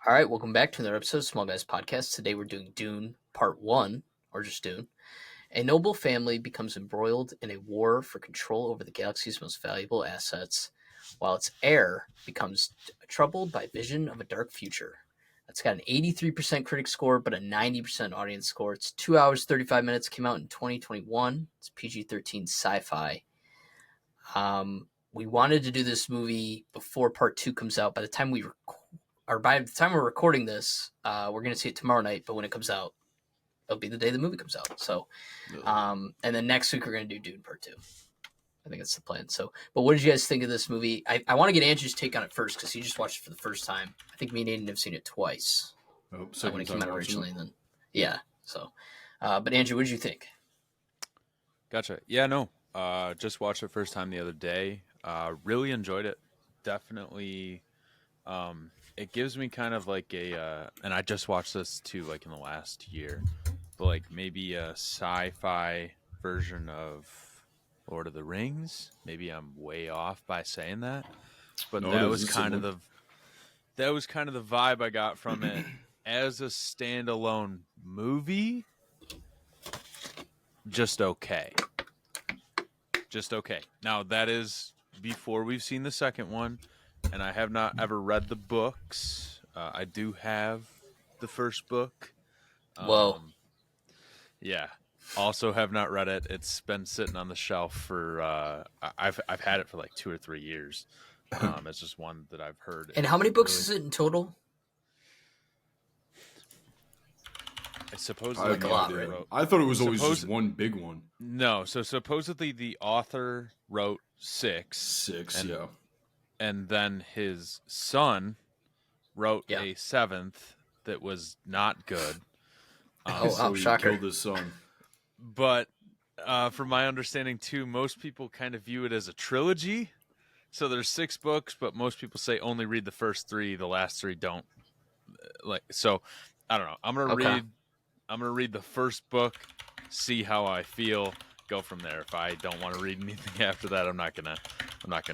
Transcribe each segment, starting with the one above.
All right, welcome back to another episode of Small Guys Podcast. Today we're doing Dune Part 1, or just Dune. A noble family becomes embroiled in a war for control over the galaxy's most valuable assets, while its heir becomes troubled by vision of a dark future. It's got an 83% critic score, but a 90% audience score. It's 2 hours, 35 minutes, came out in 2021. It's PG-13 sci-fi. We wanted to do this movie before Part 2 comes out. By the time we're recording this, we're going to see it tomorrow night, but when it comes out, it'll be the day the movie comes out. So, and then next week we're going to do Dune Part 2. I think that's the plan. So, but what did you guys think of this movie? I want to get Andrew's take on it first because he just watched it for the first time. I think me and Aiden have seen it twice. When it came out originally. Then, yeah. So, but Andrew, what did you think? Gotcha. Yeah, no. Just watched it first time the other day. Really enjoyed it. Definitely. It gives me kind of like and I just watched this too, like in the last year, but like maybe a sci-fi version of Lord of the Rings. Maybe I'm way off by saying that, but that was kind of the vibe I got from it as a standalone movie. Just okay. Now that is before we've seen the second one. And I have not ever read the books. I do have the first book. Whoa. Yeah. Also have not read it. It's been sitting on the shelf for I've had it for like 2 or 3 years. It's just one that I've heard. And how many books is it in total? I suppose like a lot, right? I thought it was always just one big one. No, so supposedly the author wrote 6. Yeah. And then his son wrote a 7th that was not good. So he shocker. killed his son. But from my understanding, too, most people kind of view it as a trilogy. So there's 6 books, but most people say only read the first 3. The last 3 don't. So I don't know. I'm gonna read the first book, see how I feel. Go from there. If I don't want to read anything after that, I'm not gonna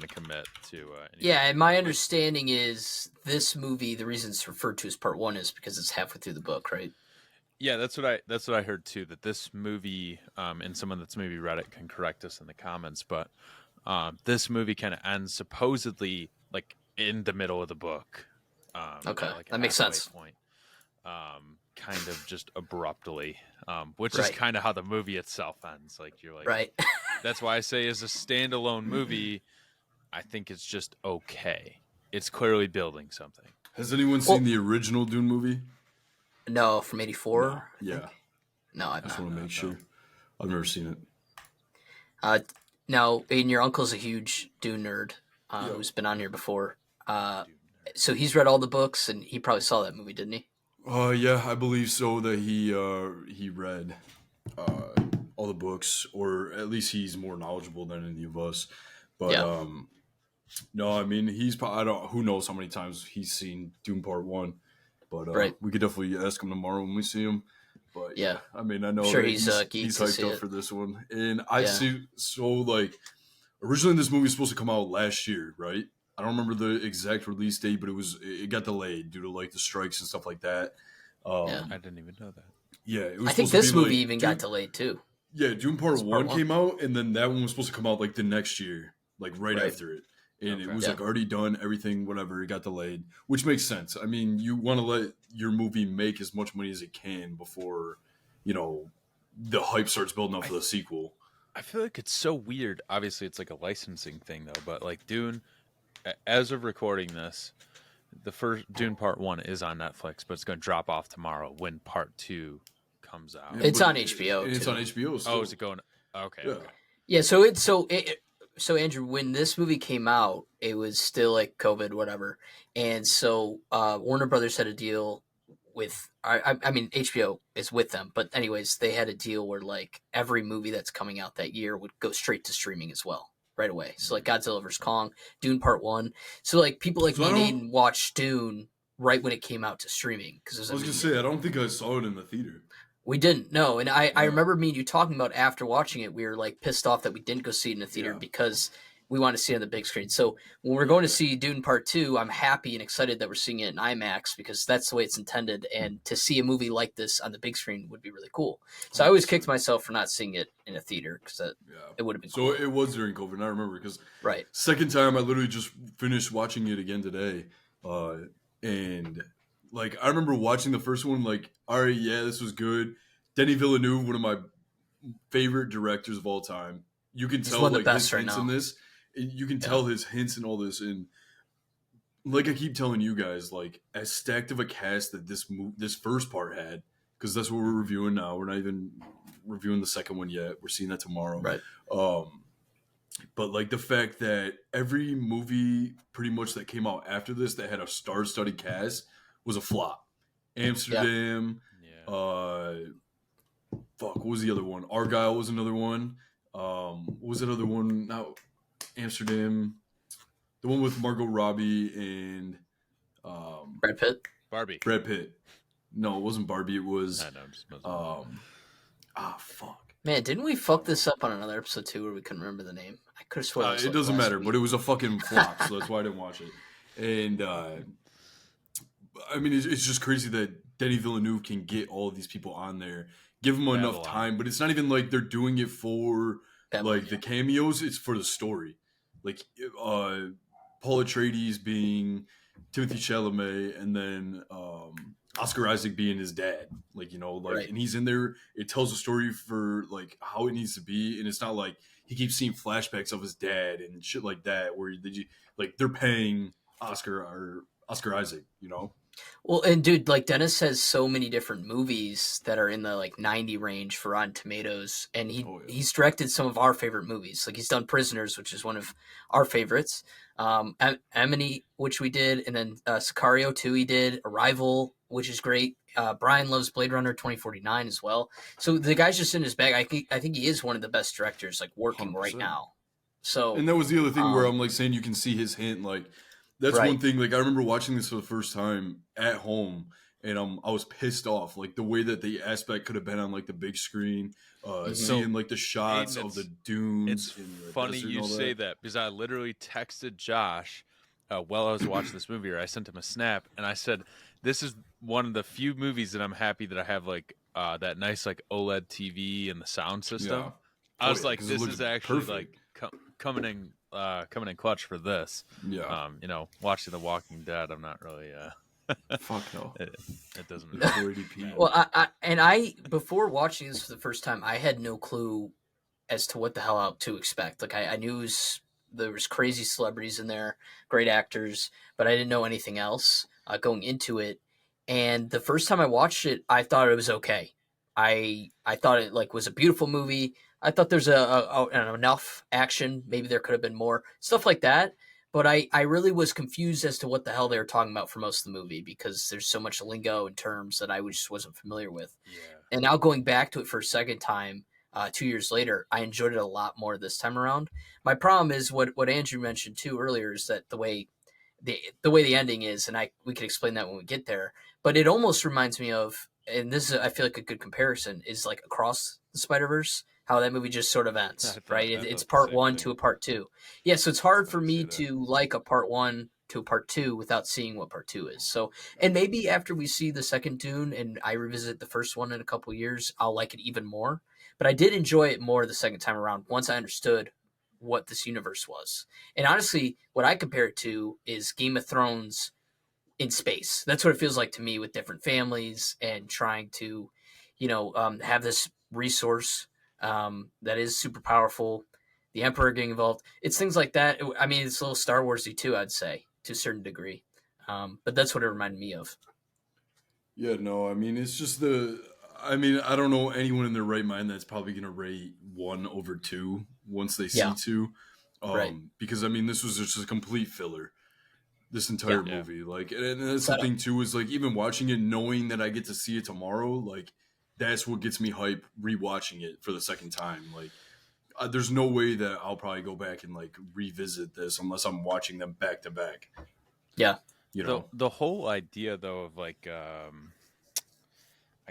commit to anything. Yeah, and my understanding is this movie, the reason it's referred to as Part 1 is because it's halfway through the book, right? Yeah, that's what I heard too. That this movie, and someone that's maybe read it can correct us in the comments, but this movie kind of ends supposedly like in the middle of the book. Okay, like that makes sense. Point. Kind of just abruptly, which is kind of how the movie itself ends. Like you're like, right. That's why I say as a standalone movie, I think it's just okay. It's clearly building something. Has anyone seen the original Dune movie? No, from '84. No. Yeah. No, I just want to make sure. I've never seen it. Now, Aiden, your uncle's a huge Dune nerd who's been on here before. So he's read all the books, and he probably saw that movie, didn't he? Yeah, I believe so. That he read all the books, or at least he's more knowledgeable than any of us. But no, I mean who knows how many times he's seen Dune Part 1. But we could definitely ask him tomorrow when we see him. But yeah, I mean, I know sure he's hyped up for this one, and I see. So like, originally this movie was supposed to come out last year, right? I don't remember the exact release date, but it got delayed due to like the strikes and stuff like that. I didn't even know that. Yeah, it was. I think this movie even got delayed too. Yeah, Dune Part 1 came out, and then that one was supposed to come out like the next year, like right after it. And it was like already done, everything, whatever. It got delayed, which makes sense. I mean, you want to let your movie make as much money as it can before, the hype starts building up for the sequel. I feel like it's so weird. Obviously, it's like a licensing thing, though. But like Dune, as of recording this, the first Dune Part 1 is on Netflix, but it's going to drop off tomorrow when Part 2 comes out. It's on HBO. It's on HBO. Oh, is it going? Okay. Yeah. Okay. Yeah. So Andrew, when this movie came out, it was still like COVID, whatever, and so Warner Brothers had a deal with. I mean, HBO is with them, but anyways, they had a deal where like every movie that's coming out that year would go straight to streaming as well. Right away. So like Godzilla vs. Kong, Dune Part 1. So like people like me and Aiden watched Dune right when it came out to streaming. I was going to say, I don't think I saw it in the theater. We didn't, no. And I remember me and you talking about after watching it, we were like pissed off that we didn't go see it in the theater because we want to see it on the big screen. So when we're going to see Dune Part Two, I'm happy and excited that we're seeing it in IMAX because that's the way it's intended. And to see a movie like this on the big screen would be really cool. So I always kicked myself for not seeing it in a theater because it would have been so cool. it was during COVID, and I remember because Right. second time I literally just finished watching it again today, and like I remember watching the first one, like, all right, yeah, this was good. Denis Villeneuve, one of my favorite directors of all time. You can tell like his hints in this. You can tell his hints in all this, and like I keep telling you guys, like as stacked of a cast that this first part had, because that's what we're reviewing now. We're not even reviewing the second one yet. We're seeing that tomorrow. Right. But like the fact that every movie pretty much that came out after this that had a star-studded cast was a flop. Amsterdam. Yeah. What was the other one? Argyle was another one. What was that other one? Now, Amsterdam. The one with Margot Robbie and Brad Pitt. Barbie. Brad Pitt. No, it wasn't Barbie. It was. I know. Just fuck. Man, didn't we fuck this up on another episode too, where we couldn't remember the name? I could have sworn. It doesn't matter, but it was a fucking flop, so that's why I didn't watch it. And I mean, it's just crazy that Denis Villeneuve can get all of these people on there, give them enough time, but it's not even like they're doing it for the cameos. It's for the story, like Paul Atreides being Timothée Chalamet, and then Oscar Isaac being his dad, and he's in there. It tells a story for like how it needs to be, and it's not like he keeps seeing flashbacks of his dad and shit like that, where they're paying Oscar Isaac, Well, and dude, like Dennis has so many different movies that are in the like 90 range for Rotten Tomatoes, and he's directed some of our favorite movies. Like he's done Prisoners, which is one of our favorites. Emily, which we did, and then Sicario 2 he did, Arrival, which is great. Brian loves Blade Runner 2049 as well. So the guy's just in his bag. I think he is one of the best directors like working 100%. Right now. So, and that was the other thing where I'm like saying you can see his hint. Like that's one thing. Like I remember watching this for the first time at home, and I was pissed off. Like the way that the aspect could have been on like the big screen, seeing like the shots of the dunes. It's funny you say that because I literally texted Josh while I was watching this movie, or I sent him a snap, and I said, "This is one of the few movies that I'm happy that I have like that nice like OLED TV and the sound system." Yeah. I was like, "This is actually perfect. Like coming in clutch for this." Yeah. Watching The Walking Dead, I'm not really. Fuck no. It doesn't. Well, I before watching this for the first time, I had no clue as to what the hell to expect. Like I knew there was crazy celebrities in there, great actors, but I didn't know anything else going into it. And the first time I watched it, I thought it was okay. I thought it like was a beautiful movie. I thought there's enough action. Maybe there could have been more stuff like that. But I really was confused as to what the hell they were talking about for most of the movie because there's so much lingo and terms that I just wasn't familiar with. Yeah. And now going back to it for a second time, 2 years later, I enjoyed it a lot more this time around. My problem is what Andrew mentioned too earlier is that the way the ending is, and we can explain that when we get there. But it almost reminds me of, and this is I feel like a good comparison is like Across the Spider-Verse. How that movie just sort of ends, right? It's part one to a part two. Yeah, so it's hard for me to like a part one to a part two without seeing what part two is. So, and maybe after we see the second Dune and I revisit the first one in a couple of years, I'll like it even more. But I did enjoy it more the second time around once I understood what this universe was. And honestly, what I compare it to is Game of Thrones in space. That's what it feels like to me with different families and trying to, have this resource that is super powerful, the Emperor getting involved. It's things like that. I mean, it's a little Star Warsy too, I'd say, to a certain degree. But that's what it reminded me of. Yeah, no, I mean, it's just I don't know anyone in their right mind that's probably going to rate 1 over 2 once they see 2. Right. Because, I mean, this was just a complete filler, this entire movie. Like, and that's the thing too, is like, even watching it, knowing that I get to see it tomorrow, like, that's what gets me hype rewatching it for the second time. Like, there's no way that I'll probably go back and like revisit this unless I'm watching them back to back. Yeah. The whole idea though of like, I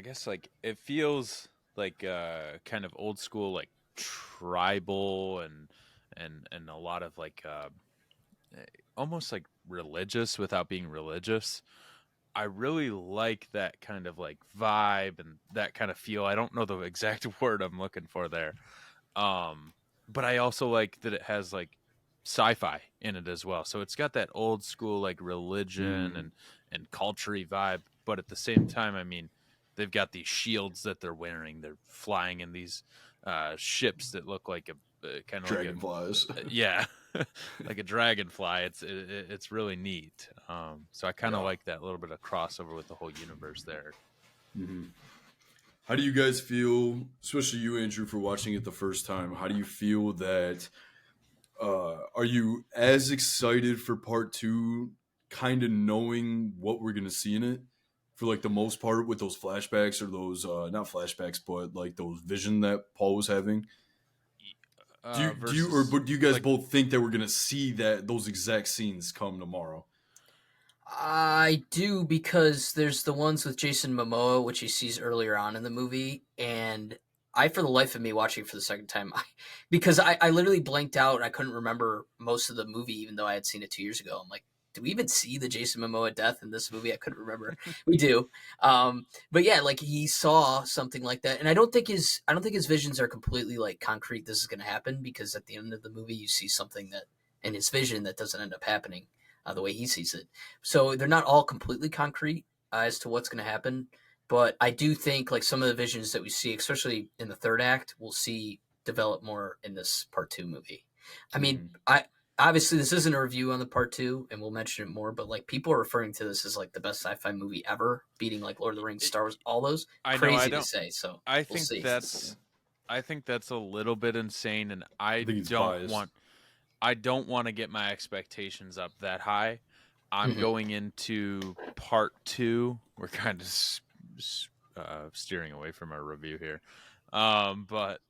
guess like it feels like kind of old school, like tribal and and a lot of like almost like religious without being religious. I really like that kind of like vibe and that kind of feel. I don't know the exact word I'm looking for there. But I also like that it has like sci-fi in it as well. So it's got that old school like religion and culture-y vibe, but at the same time, I mean, they've got these shields that they're wearing. They're flying in these ships that look like a kind of dragonflies. like yeah, like a dragonfly. It's really neat. So I kind of like that little bit of crossover with the whole universe there. Mm-hmm. How do you guys feel, especially you, Andrew, for watching it the first time? How do you feel that? Are you as excited for part two, kind of knowing what we're gonna see in it, for like the most part, with those flashbacks or those not flashbacks, but like those vision that Paul was having? Do you guys like, both think that we're gonna see those exact scenes come tomorrow? I do, because there's the ones with Jason Momoa, which he sees earlier on in the movie, and I, for the life of me, watching it for the second time, because I literally blanked out. I couldn't remember most of the movie, even though I had seen it 2 years ago. I'm like, do we even see the Jason Momoa death in this movie? I couldn't remember. We do, but yeah, like he saw something like that, and I don't think his visions are completely like concrete. This is going to happen, because at the end of the movie, you see something that in his vision that doesn't end up happening. The way he sees it. So they're not all completely concrete as to what's going to happen. But I do think like some of the visions that we see, especially in the third act, we'll see develop more in this part two movie. I mean, I obviously this isn't a review on the part two, and we'll mention it more, but like people are referring to this as like the best sci-fi movie ever, beating like Lord of the Rings, Star Wars, all those. Crazy to say. So I we'll think see. I think that's a little bit insane, and I think it's biased. I don't want to get my expectations up that high. I'm going into part two. We're kind of steering away from our review here. But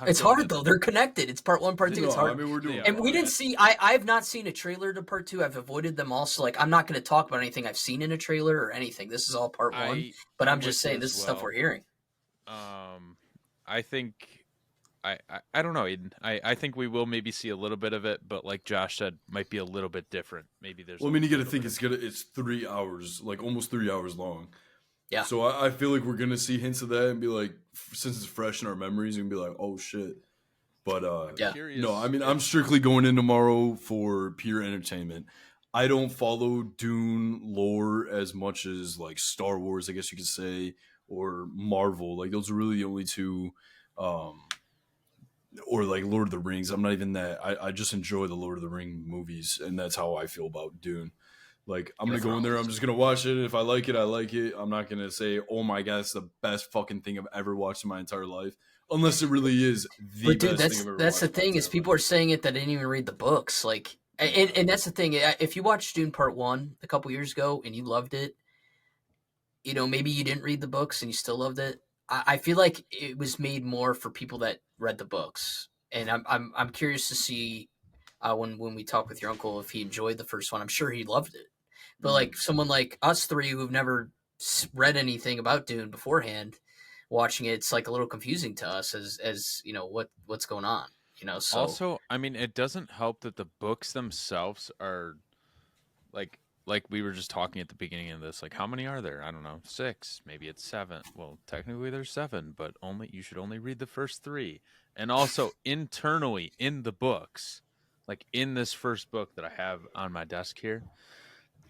it's hard though. They're connected. It's part one, part two. It's hard. I mean, we're doing and we didn't see. I've not seen a trailer to part two. I've avoided them all. So like, I'm not going to talk about anything I've seen in a trailer or anything. This is all part one. But I'm just saying, this is stuff we're hearing. I think. I don't know, Aiden. I think we will maybe see a little bit of it, but like Josh said, might be a little bit different. Maybe there's. Well, I mean, you got to think it's 3 hours, like almost 3 hours long. Yeah. So I feel like we're gonna see hints of that and be like, since it's fresh in our memories, and be like, oh shit. But yeah. No, I mean, I'm strictly going in tomorrow for pure entertainment. I don't follow Dune lore as much as like Star Wars, I guess you could say, or Marvel. Like those are really the only two. Or like Lord of the Rings. I'm not even that. I just enjoy the Lord of the Ring movies, and that's how I feel about Dune. Like, I'm going to go in there, I'm just going to watch it. If I like it, I like it. I'm not going to say, oh my God, it's the best fucking thing I've ever watched in my entire life. Unless it really is the best thing I've ever watched. That's the thing, is people are saying it that didn't even read the books. Like, and that's the thing. If you watched Dune Part 1 a couple years ago and you loved it, you know, maybe you didn't read the books and you still loved it. I feel like it was made more for people that read the books, and I'm curious to see when we talk with your uncle if he enjoyed the first one. I'm sure he loved it, but like someone like us three who've never read anything about Dune beforehand, watching it, it's like a little confusing to us as you know what's going on. You know, so also, I mean, it doesn't help that the books themselves are like we were just talking at the beginning of this, like how many are there? I don't know, 6, maybe it's 7. Well, technically there's 7, but you should only read the first 3. And also internally in the books, like in this first book that I have on my desk here,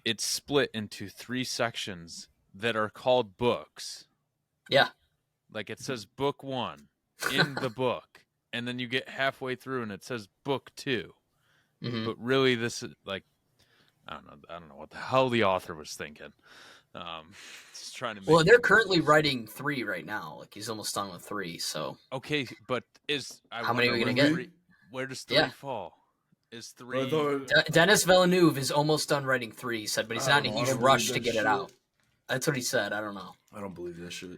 it's split into 3 sections that are called books. Yeah. Like it says book 1 in the book, and then you get halfway through and it says book 2. But really this is like, I don't know what the hell the author was thinking. Just trying to make. Well, they're currently writing 3 right now. Like he's almost done with 3. So okay, but how many are we gonna get? Where does 3 fall? Is 3? Dennis Villeneuve is almost done writing 3. He said, but he's not in a huge rush to get it out. That's what he said. I don't know. I don't believe that shit.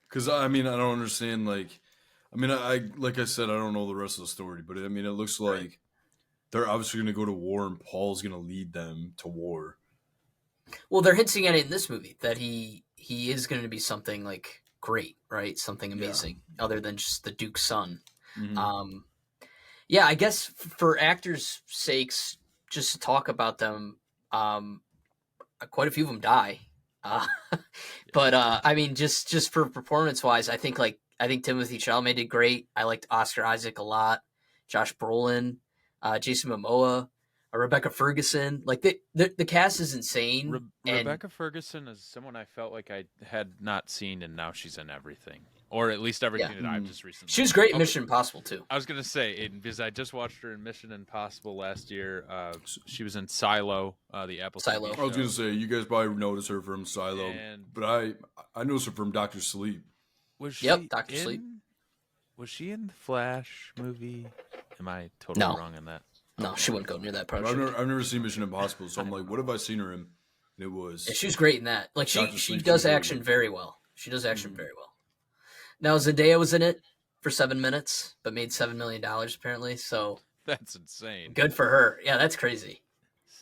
Because I mean, I don't understand. Like, I mean, like I said, I don't know the rest of the story, but I mean, it looks like they're obviously going to go to war, and Paul's going to lead them to war. Well, they're hinting at it in this movie that he is going to be something like great, right? Something amazing, other than just the Duke's son. Yeah, I guess for actors' sakes, just to talk about them, quite a few of them die. Uh, but I mean, just for performance wise, I think Timothy Chalamet did great. I liked Oscar Isaac a lot, Josh Brolin, Jason Momoa, Rebecca Ferguson. Like the cast is insane. And Rebecca Ferguson is someone I felt like I had not seen, and now she's in everything, or at least everything that I've just recently. She was great in Mission Impossible too. I was gonna say, Aiden, because I just watched her in Mission Impossible last year. She was in Silo, the Apple Silo. TV show. I was gonna say you guys probably noticed her from Silo, but I noticed her from Doctor Sleep. Was she Dr. Sleep. Was she in the Flash movie? Am I totally wrong on that? No, she wouldn't go near that project. I've never seen Mission Impossible, so I'm like, what have I seen her in? And it was. Yeah, she was great in that. Like she does action very well. She does action very well. Now Zendaya was in it for 7 minutes, but made $7 million apparently. So that's insane. Good for her. Yeah, that's crazy.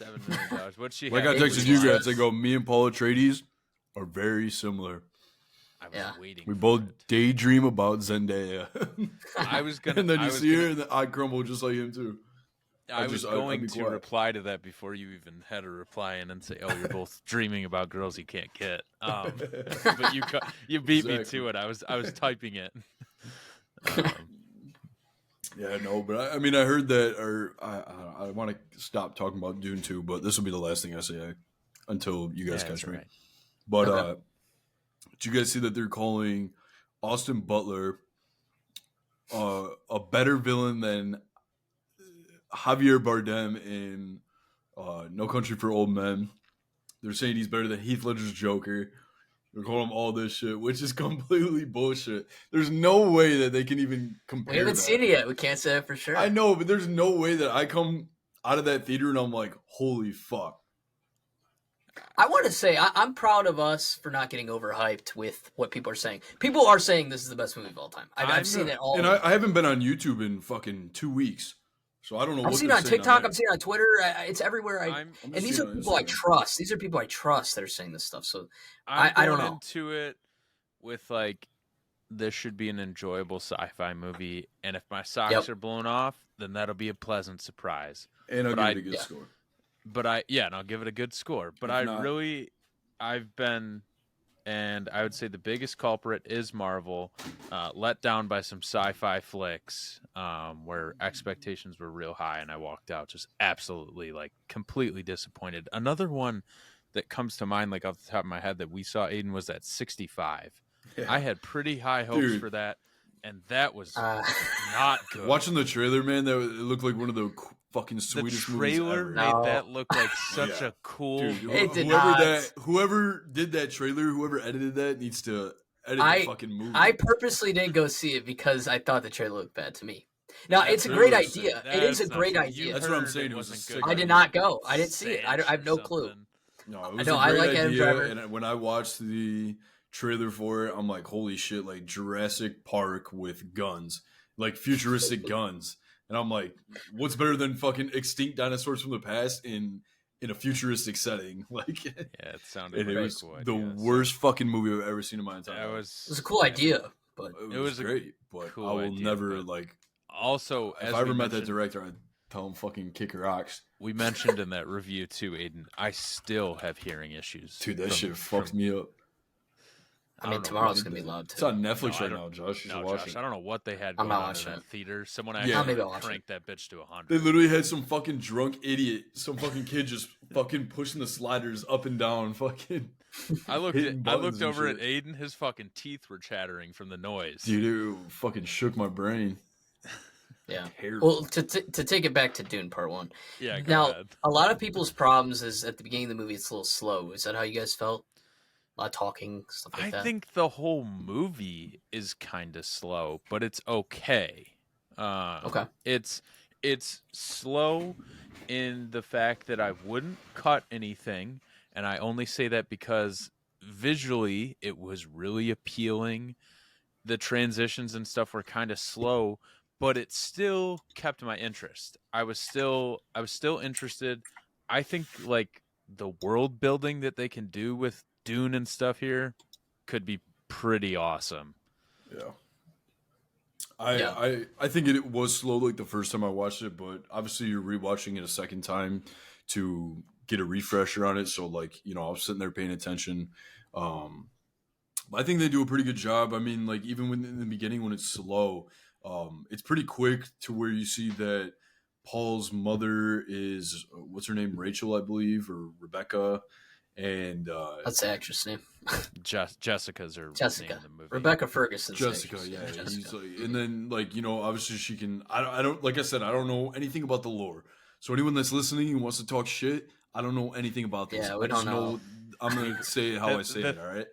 $7 million. What's she? Like I texted you guys, they go, me and Paul Atreides are very similar. I was waiting. We both daydream about Zendaya. I was gonna, and then you see her, and I crumble just like him too. I was going to reply to that before you even had a reply, and then say, "Oh, you're both dreaming about girls you can't get." But you beat me to it. I was typing it. Yeah, no, but I mean, I heard that, or I want to stop talking about Dune 2, but this will be the last thing I say until you guys catch me. Right. But did you guys see that they're calling Austin Butler a better villain than Javier Bardem in No Country for Old Men? They're saying he's better than Heath Ledger's Joker. They're calling him all this shit, which is completely bullshit. There's no way that they can even compare. We haven't seen it yet. We can't say it for sure. I know, but there's no way that I come out of that theater and I'm like, holy fuck. I want to say I'm proud of us for not getting overhyped with what people are saying. People are saying this is the best movie of all time. I've seen it all. And I haven't been on YouTube in fucking 2 weeks. So I don't know. I'm seeing it on TikTok. I'm seeing it on Twitter. It's everywhere. And these are people I trust. These are people I trust that are saying this stuff. So I don't know. Into it with like, this should be an enjoyable sci-fi movie, and if my socks are blown off, then that'll be a pleasant surprise. And I'll give it a good score. But and I'll give it a good score. But I've been, and I would say the biggest culprit is Marvel, let down by some sci-fi flicks where expectations were real high, and I walked out just absolutely, like, completely disappointed. Another one that comes to mind, like, off the top of my head that we saw, Aiden, was at 65. Yeah. I had pretty high hopes for that, and that was not good. Watching the trailer, man, it looked like one of the fucking sweetest movies ever. The trailer made that look like such a cool... Dude, whoever did that trailer, whoever edited that, needs to edit the fucking movie. I purposely didn't go see it because I thought the trailer looked bad to me. Now, it's a great idea. It is a great idea. That's what I'm saying. It wasn't good. I did not go. I didn't see it. I have no clue. No, it was a great idea, and when I watched the trailer for it, I'm like, holy shit, like Jurassic Park with guns, like futuristic guns. And I'm like, what's better than fucking extinct dinosaurs from the past in a futuristic setting? Like, yeah, it sounded it was the worst fucking movie I've ever seen in my entire life. It was a cool idea, but it was great. But cool I will never like. Also, if I ever met that director, I'd tell him fucking kick rocks. We mentioned in that review too, Aiden. I still have hearing issues. Dude, that shit fucked me up. I mean, tomorrow's going to be loud, too. It's on Netflix right now, Josh. No, Josh, I don't know what they had going on in that theater. Someone actually cranked that bitch to 100. They literally had some fucking drunk idiot, some fucking kid just fucking pushing the sliders up and down, fucking. I looked over at Aiden. His fucking teeth were chattering from the noise. Dude, it fucking shook my brain. Yeah. Well, to take it back to Dune Part 1. Yeah, now, ahead. A lot of people's problems is at the beginning of the movie, it's a little slow. Is that how you guys felt? A lot of talking, stuff like that. I think the whole movie is kind of slow, but it's okay. Okay. It's slow in the fact that I wouldn't cut anything, and I only say that because visually it was really appealing. The transitions and stuff were kind of slow, but it still kept my interest. I was still interested. I think like the world building that they can do with Dune and stuff here could be pretty awesome. Yeah. Yeah. I think it was slow like the first time I watched it, but obviously you're rewatching it a second time to get a refresher on it. So like, you know, I was sitting there paying attention. Um, I think they do a pretty good job. I mean, like even when in the beginning when it's slow, it's pretty quick to where you see that Paul's mother is what's her name, Rachel, I believe, or Rebecca, and That's the actress name. Jessica's her name Jessica. in the movie. Rebecca Ferguson's Jessica, actress. yeah, Jessica. he's like, and then like you know, obviously she can. I don't like I said, I don't know anything about the lore. So anyone that's listening and wants to talk shit, I don't know anything about this. Yeah, we I just don't know. I'm gonna say it how I say it. All right.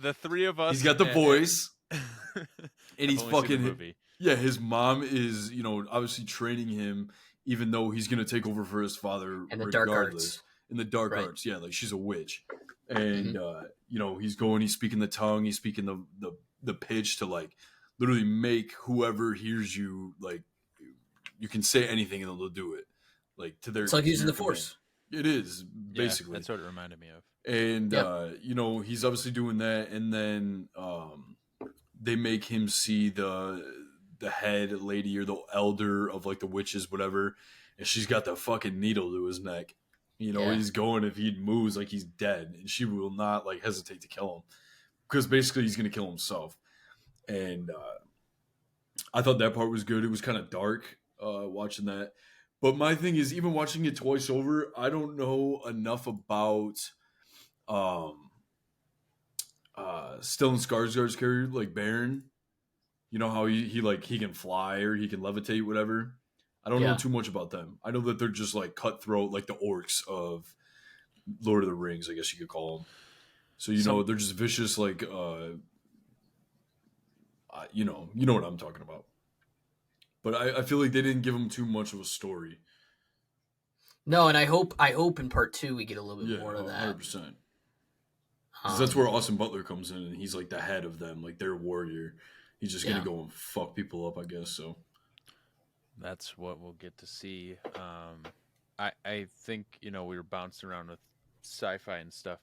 The three of us. He's got the voice, and I've he's only seen the fucking. movie. Yeah, his mom is, you know, obviously training him, even though he's gonna take over for his father And the dark regardless. arts. In the dark Right. arts, yeah, like she's a witch, and you know he's speaking the tongue, he's speaking the pitch to like literally make whoever hears you like you can say anything and they'll do it, like to their. It's like to using your the Force. command. It is basically. Yeah, that's what it reminded me of. And Yep. you know he's obviously doing that, and then they make him see the head lady or the elder of like the witches, whatever, and she's got the fucking needle to his neck. You know, Yeah. he's going, if he moves, like he's dead, and she will not like hesitate to kill him because basically he's gonna kill himself. And I thought that part was good. It was kind of dark watching that, but my thing is, even watching it twice over, I don't know enough about um Stellan Skarsgård's character, like Baron. You know how he like he can fly or he can levitate, whatever. I don't know Yeah. too much about them. I know that they're just like cutthroat, like the orcs of Lord of the Rings, I guess you could call them. So you know they're just vicious, like you know what I'm talking about. But I feel like they didn't give them too much of a story. No, and I hope in part 2 we get a little bit Yeah, more of that. 100%. Because that's where Austin Butler comes in, and he's like the head of them, like their warrior. He's just gonna go and fuck people up, I guess. So that's what we'll get to see. I think, you know, we were bouncing around with sci-fi and stuff.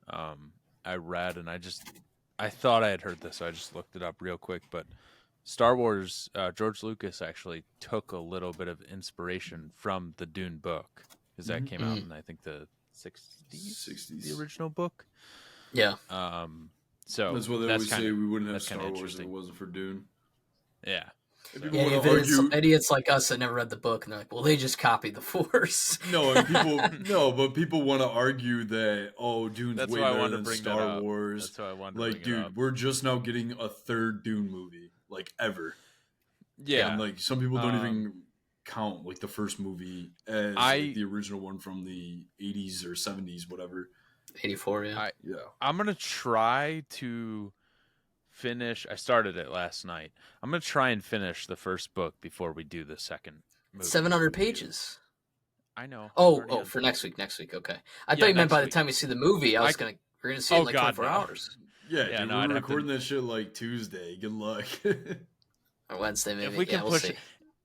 I read and I thought I had heard this, so I just looked it up real quick. But Star Wars, George Lucas actually took a little bit of inspiration from the Dune book because that came out in I think the 60s, the original book. Yeah. So that's why they always say we wouldn't have Star Wars if it wasn't for Dune. Yeah. Yeah, idiots like us that never read the book and they're like, well, they just copied the Force. No, and but people want to argue that Dune's way better than Star Wars. That's why I wanted like, to bring it dude, up. we're just now getting a third Dune movie, like ever. Yeah, and like some people don't even count like the first movie as like, the original one from the 80s or 70s, whatever. 84, yeah. I'm gonna try to finish. I started it last night. I'm gonna try and finish the first book before we do the second movie. 700 pages. I know. Oh, for next week. Okay. I thought you meant by the time we see the movie, we're gonna see it in like 24 hours. Yeah, dude, we're recording that shit like Tuesday. Good luck. Or Wednesday, maybe. If we can push it.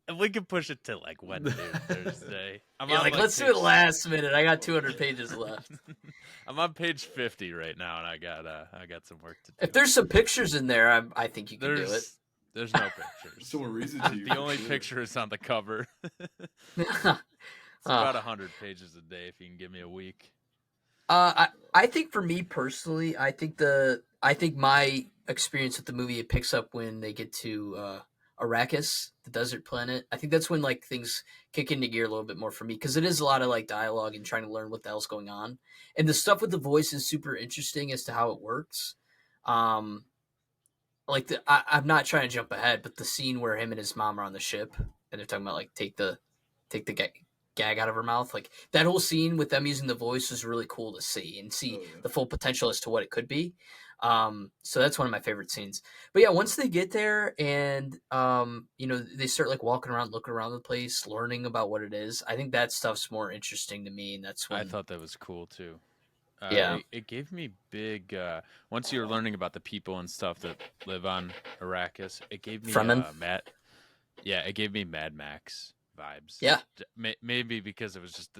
If we can push it to like Wednesday or Thursday. Let's do it last minute. I got 200 pages left. I'm on page 50 right now, and I got some work to do. If there's some pictures in there, I think you can do it. There's no pictures. Someone reads it to you. The only picture is on the cover. It's about 100 pages a day if you can give me a week. I think for me personally, I think my experience with the movie, it picks up when they get to Arrakis, the desert planet. I think that's when like things kick into gear a little bit more for me because it is a lot of like dialogue and trying to learn what the hell's going on. And the stuff with the voice is super interesting as to how it works. I'm not trying to jump ahead, but the scene where him and his mom are on the ship and they're talking about like take the gag out of her mouth, like that whole scene with them using the voice is really cool to see and see the full potential as to what it could be. So that's one of my favorite scenes. But yeah, once they get there and they start like walking around, looking around the place, learning about what it is, I think that stuff's more interesting to me, and that's when I thought that was cool too. It gave me big once you're learning about the people and stuff that live on Arrakis, it gave me it gave me Mad Max vibes. Yeah, maybe because it was just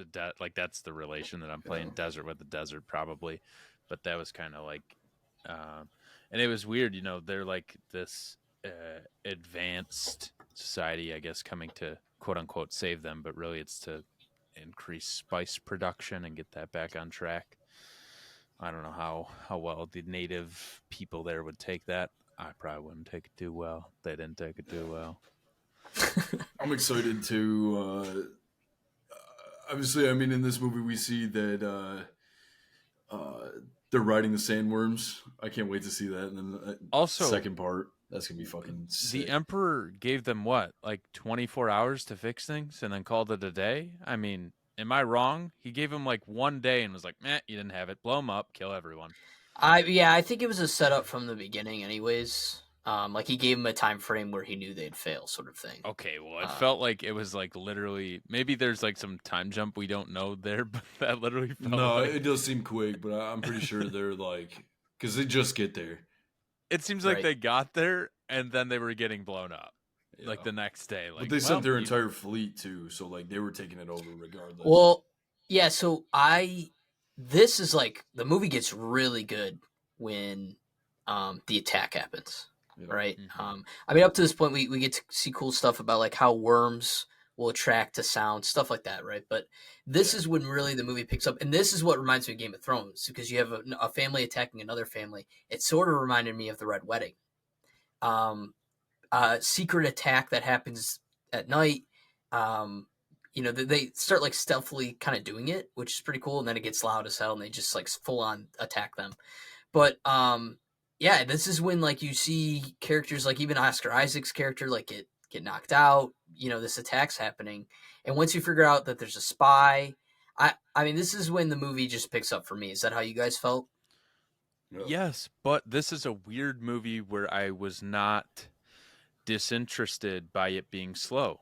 that's the relation that I'm playing desert with the desert probably, but that was kind of like and it was weird, they're like this advanced society, I guess, coming to quote unquote save them, but really it's to increase spice production and get that back on track. I don't know how well the native people there would take that. I probably wouldn't take it too well. They didn't take it too well. I'm excited to. Obviously, I mean, in this movie, we see that they're riding the sandworms. I can't wait to see that. And then the Also, second part, that's gonna be fucking sick. the Emperor gave them what, like 24 hours to fix things and then called it a day? I mean, am I wrong? He gave him like 1 day and was like, meh, you didn't have it. Blow them up, kill everyone. I think it was a setup from the beginning, anyways. Like he gave him a time frame where he knew they'd fail, sort of thing. Okay, well, it felt like it was like literally, maybe there's like some time jump we don't know there, but that literally felt No, like... it does seem quick, but I'm pretty sure they're like, because they just get there. It seems like Right. they got there and then they were getting blown up. Yeah. Like the next day. Like, But they sent their you- entire fleet too, so like they were taking it over regardless. Well, yeah. So this is like the movie gets really good when the attack happens. Yeah. Right. Mhm. I mean, up to this point, we get to see cool stuff about like how worms will attract to sound, stuff like that, right? But this is when really the movie picks up, and this is what reminds me of Game of Thrones, because you have a family attacking another family. It sort of reminded me of the Red Wedding, secret attack that happens at night. They start like stealthily kind of doing it, which is pretty cool, and then it gets loud as hell, and they just like full on attack them. But yeah, this is when like you see characters like even Oscar Isaac's character like get knocked out. This attack's happening, and once you figure out that there's a spy, I mean, this is when the movie just picks up for me. Is that how you guys felt? Yeah. Yes, but this is a weird movie where I was not disinterested by it being slow.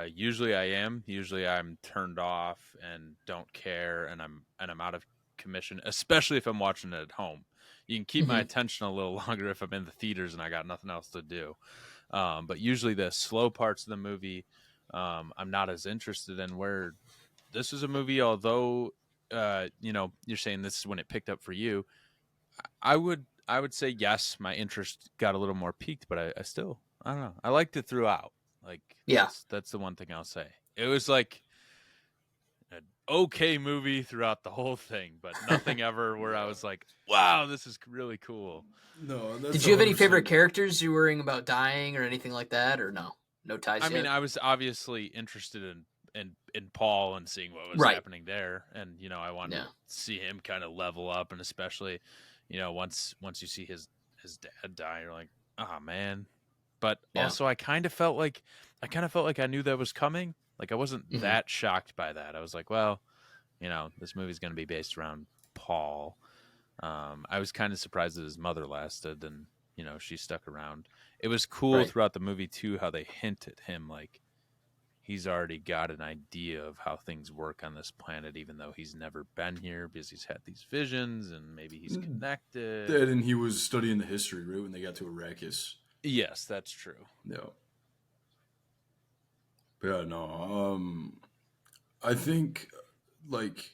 Usually I am. Usually I'm turned off and don't care, and I'm out of commission, especially if I'm watching it at home. You can keep my attention a little longer if I'm in the theaters and I got nothing else to do. But usually the slow parts of the movie, I'm not as interested in. Where this is a movie, although you're saying this is when it picked up for you, I would say yes, my interest got a little more piqued, but I still, I don't know, I liked it throughout. Like, Yeah. that's the one thing I'll say. It was like an okay movie throughout the whole thing, but nothing ever where I was like, wow, this is really cool. No, that's Did you have any 100%. favorite characters you were worrying about dying or anything like that, or no? No ties I yet? mean, I was obviously interested in Paul and seeing what was Right. happening there, and I wanted Yeah. to see him kind of level up, and especially once you see his dad die, you're like, oh man. But Yeah. also I kind of felt like I knew that was coming. Like I wasn't Mhm. that shocked by that. I was like, well, this movie's going to be based around Paul. I was kind of surprised that his mother lasted, and she stuck around. It was cool Right. throughout the movie too how they hint at him like he's already got an idea of how things work on this planet, even though he's never been here, because he's had these visions and maybe he's connected. That, and he was studying the history right when they got to Arrakis. Yes, that's true. Yeah. But yeah, no. I think like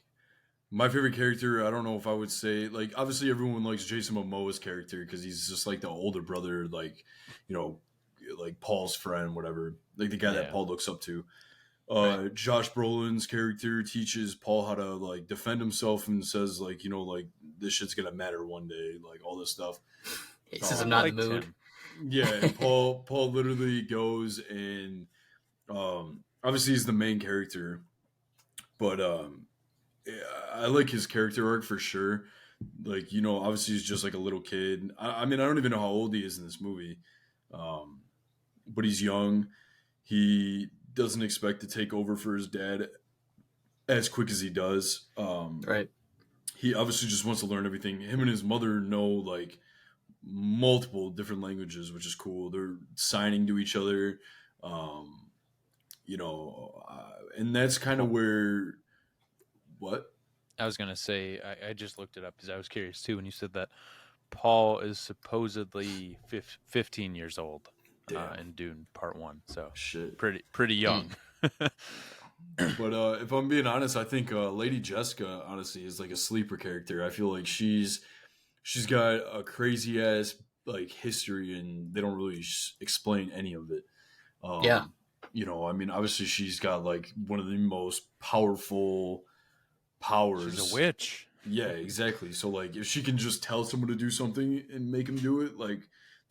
my favorite character. I don't know if I would say like obviously everyone likes Jason Momoa's character because he's just like the older brother, like like Paul's friend, whatever. Like the guy that Yeah. Paul looks up to. Right. Josh Brolin's character teaches Paul how to like defend himself and says like like this shit's gonna matter one day, like all this stuff. He says I I'm not in liked the mood. him. Yeah, and Paul literally goes and obviously he's the main character, but yeah, I like his character arc for sure. Like obviously he's just like a little kid. I mean I don't even know how old he is in this movie, but he's young. He doesn't expect to take over for his dad as quick as he does. Right. He obviously just wants to learn everything. Him and his mother know like multiple different languages, which is cool. They're signing to each other, and that's kind of where. What? I was gonna say I just looked it up because I was curious too when you said that Paul is supposedly 15 years old in Dune Part 1, so Shit. pretty young. But if I'm being honest, I think Lady Jessica honestly is like a sleeper character. I feel like she's got a crazy ass like history, and they don't really explain any of it. Yeah. You know, I mean, obviously she's got like one of the most powerful powers. She's a witch. Yeah, exactly. So like, if she can just tell someone to do something and make them do it, like,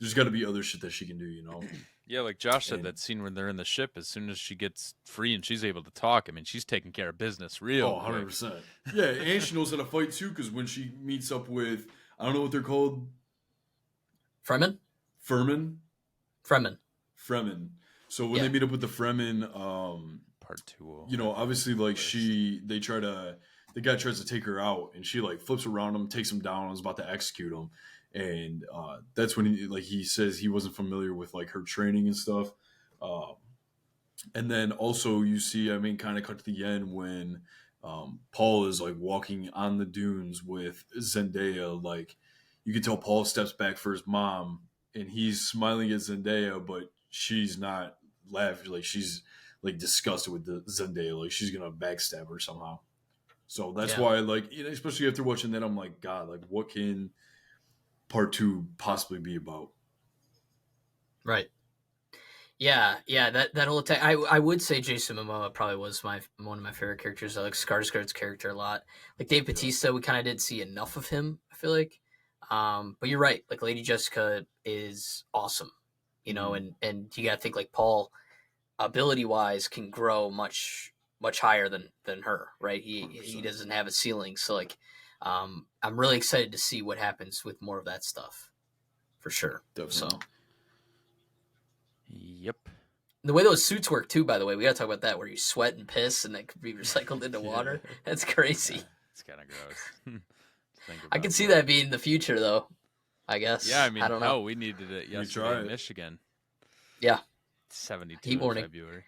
there's got to be other shit that she can do. You know. Yeah, like Josh said, And that scene when they're in the ship, as soon as she gets free and she's able to talk, I mean, she's taking care of business real oh, quick. 100%. Yeah, and she knows how to fight too, because when she meets up with, I don't know what they're called, Fremen. Furman, Fremen. Fremen. So when Yeah. they meet up with the Fremen, Part 2. you know, obviously, like First. the guy tries to take her out, and she like flips around him, takes him down, and is about to execute him, and that's when he says he wasn't familiar with like her training and stuff, and then also you see, I mean, kind of cut to the end when Paul is like walking on the dunes with Zendaya, like you can tell Paul steps back for his mom, and he's smiling at Zendaya, but she's not laughing, like she's like disgusted with the Zendaya, like she's gonna backstab her somehow. So that's why, like, you know, especially after watching that, I'm like, God, like, what can part 2 possibly be about? Right. Yeah, that whole attack. I would say Jason Momoa probably was one of my favorite characters. I like Skarsgård's character a lot. Like Dave Bautista, we kind of didn't see enough of him, I feel like. But you're right. Like Lady Jessica is awesome, you know, and you got to think like Paul, ability wise, can grow much higher than her. Right. He doesn't have a ceiling. So like, I'm really excited to see what happens with more of that stuff, for sure. Definitely. So. Yep. The way those suits work too, by the way, we gotta talk about that, where you sweat and piss and it can be recycled into water. That's crazy. Yeah, it's kind of gross. I can see that being the future, though. I guess. Yeah, I mean, I don't know. we needed it yesterday in Michigan. Yeah. 72 Heat in warning. February.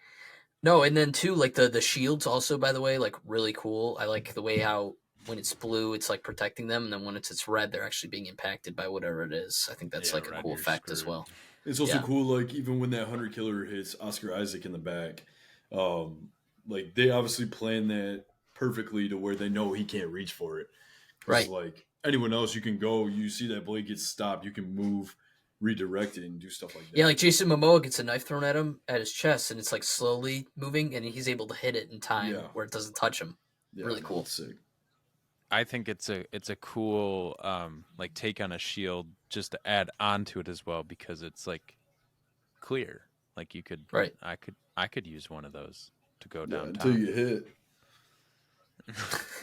No, and then too, like the shields also, by the way, like really cool. I like the way how when it's blue, it's like protecting them, and then when it's red, they're actually being impacted by whatever it is. I think that's like a cool effect as well. It's also cool, like, even when that hunter killer hits Oscar Isaac in the back, like, they obviously plan that perfectly to where they know he can't reach for it. Right. Like, anyone else, you can go, you see that blade gets stopped, you can move, redirect it, and do stuff like that. Yeah, like Jason Momoa gets a knife thrown at him at his chest, and it's like slowly moving, and he's able to hit it in time where it doesn't touch him. Yeah, really cool. Sick. I think it's a cool like take on a shield just to add on to it as well, because it's like clear. Like you could I could use one of those to go downtown. Until you hit.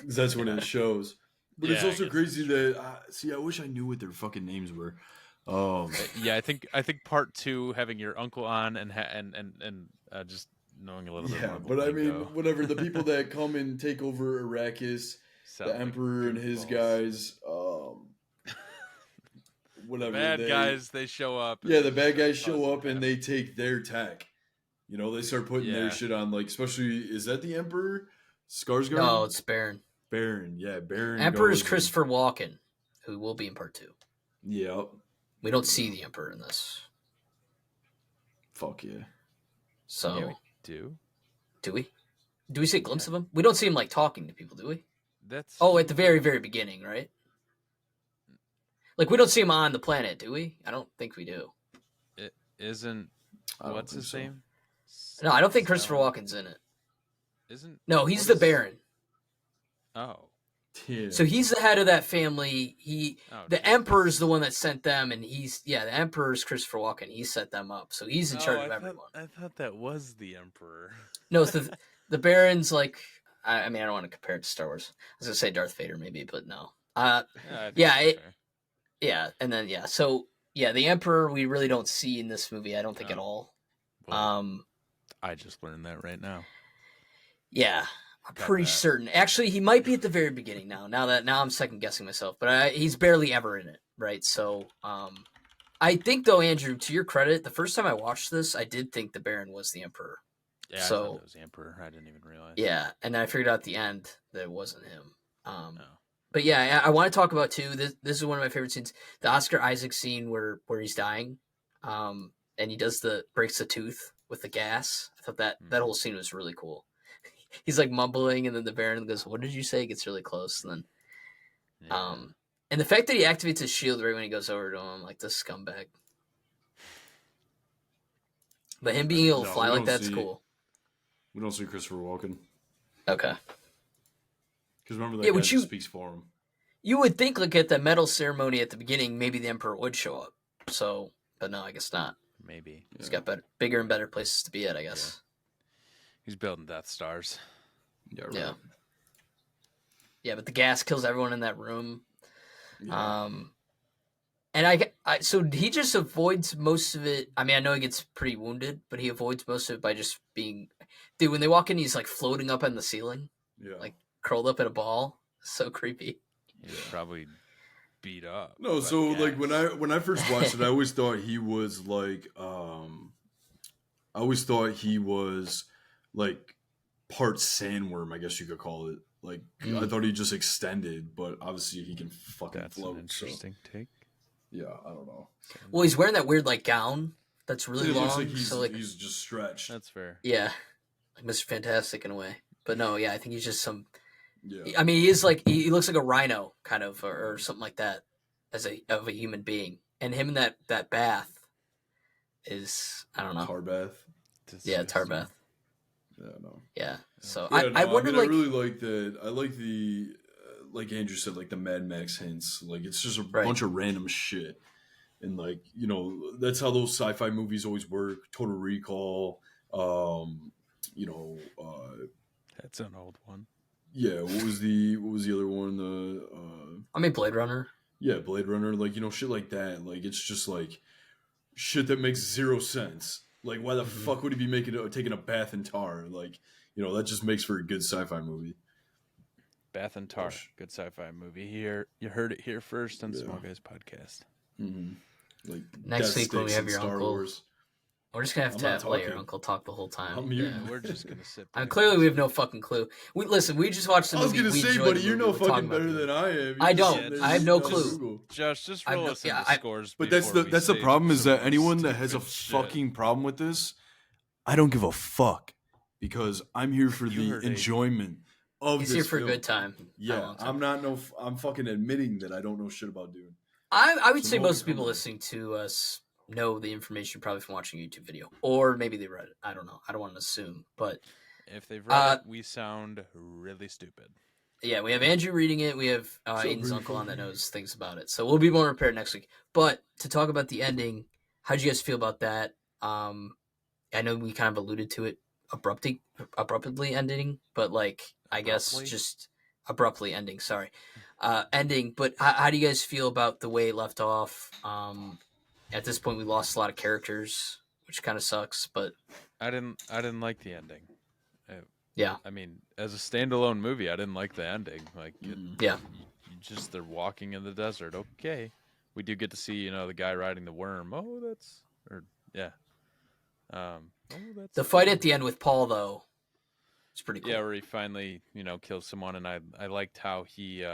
That's when it shows. But it's also crazy that I wish I knew what their fucking names were. Yeah, I think part 2 having your uncle on and just knowing a little bit more. But I mean, whatever, the people that come and take over Arrakis, the Emperor and his guys, whatever. Bad guys, they show up. Yeah, the bad guys show up and they take their tech. You know, they start putting their shit on, like, especially, is that the Emperor? Skarsgård? No, it's Baron. Baron. Emperor is Christopher Walken, who will be in part 2. Yep. We don't see the Emperor in this. Fuck yeah. So. Yeah, we do. Do we? Do we see a glimpse of him? We don't see him, like, talking to people, do we? That's. Oh, at the very, very beginning, right? Like, we don't see him on the planet, do we? I don't think we do. It isn't. What's his name? No, I don't think Christopher Walken's in it. Isn't? No, he's the Baron. Oh. Yeah. So he's the head of that family. The Emperor's the one that sent them, and the Emperor's Christopher Walken. He set them up, so he's in charge of everyone. I thought that was the Emperor. No, it's the Baron's like. I mean, I don't want to compare it to Star Wars. I was gonna say Darth Vader, maybe, but no. So the Emperor we really don't see in this movie. I don't think at all. Well, I just learned that right now. Yeah. I'm pretty certain. Actually, he might be at the very beginning now. Now I'm second guessing myself, but he's barely ever in it, right? So, I think though, Andrew, to your credit, the first time I watched this, I did think the Baron was the Emperor. Yeah, I thought it was the Emperor. I didn't even realize. Yeah, and then I figured out at the end that it wasn't him. But yeah, I want to talk about too. This is one of my favorite scenes, the Oscar Isaac scene where he's dying, and he breaks the tooth with the gas. I thought that whole scene was really cool. He's like mumbling, and then the Baron goes, "What did you say?" It gets really close, and then, And the fact that he activates his shield right when he goes over to him, like this scumbag. But him being able to fly like that's cool. We don't see Christopher Walken. Okay. Because remember that guy just speaks for him. You would think, like, at the medal ceremony at the beginning, maybe the Emperor would show up. So, but no, I guess not. Maybe. He's got bigger and better places to be at, I guess. Yeah. He's building Death Stars. Yeah, right. Yeah, but the gas kills everyone in that room. Yeah. And so he just avoids most of it. I mean, I know he gets pretty wounded, but he avoids most of it by just being... Dude, when they walk in, he's, like, floating up on the ceiling. Yeah. Like, curled up in a ball. So creepy. He's probably beat up. No, so like when I first watched it, I always thought he was like part sandworm, I guess you could call it. Like I thought he just extended, but obviously he can fucking float. An interesting take. Yeah, I don't know. Well, he's wearing that weird like gown that's really long. Looks like he's just stretched. That's fair. Yeah, like Mr. Fantastic in a way. But no, yeah, I think he's just some. Yeah. I mean, he is like he looks like a rhino kind of or something like that of a human being, and him in that bath is I don't know tar bath. Yeah, tar bath. Yeah, no. Yeah. So yeah, I wonder. I really like that. I like the like Andrew said, like the Mad Max hints. Like it's just a bunch of random shit, and like that's how those sci-fi movies always work. Total Recall. That's an old one. Yeah, what was the other one? I mean, Blade Runner. Yeah, Blade Runner. Like shit like that. Like it's just like shit that makes zero sense. Like why the fuck would he be taking a bath in tar? Like that just makes for a good sci-fi movie. Bath and Tar, good sci-fi movie. Here, you heard it here first on the Small Guys podcast. Mm-hmm. Like next week when we have your Star uncle. Wars. We're just gonna have to let your uncle talk the whole time. We're just gonna sit. Clearly, we have no fucking clue. We just watched the movie. I was gonna say, buddy, you're no fucking better than I am. I don't. I have no clue. Josh, just roll us into scores. But that's the problem is that anyone that has a fucking problem with this, I don't give a fuck because I'm here for the enjoyment of this. He's here for film. a good time. Yeah, I'm fucking admitting that I don't know shit about Dune. I would say most people listening to us know the information probably from watching a YouTube video, or maybe they read it. I don't know. I don't want to assume, but if they've read it, we sound really stupid. Yeah, we have Andrew reading it. We have Aiden's uncle on that knows things about it, so we'll be more prepared next week. But to talk about the ending, how do you guys feel about that? I know we kind of alluded to it abruptly ending, but I guess just abruptly ending. Sorry, ending. But how do you guys feel about the way it left off? At this point, we lost a lot of characters, which kind of sucks. But I didn't like the ending. Yeah, I mean, as a standalone movie, I didn't like the ending. They're walking in the desert. Okay, we do get to see the guy riding the worm. The fight at the end with Paul though, it's pretty cool. Yeah, where he finally kills someone, and I liked how he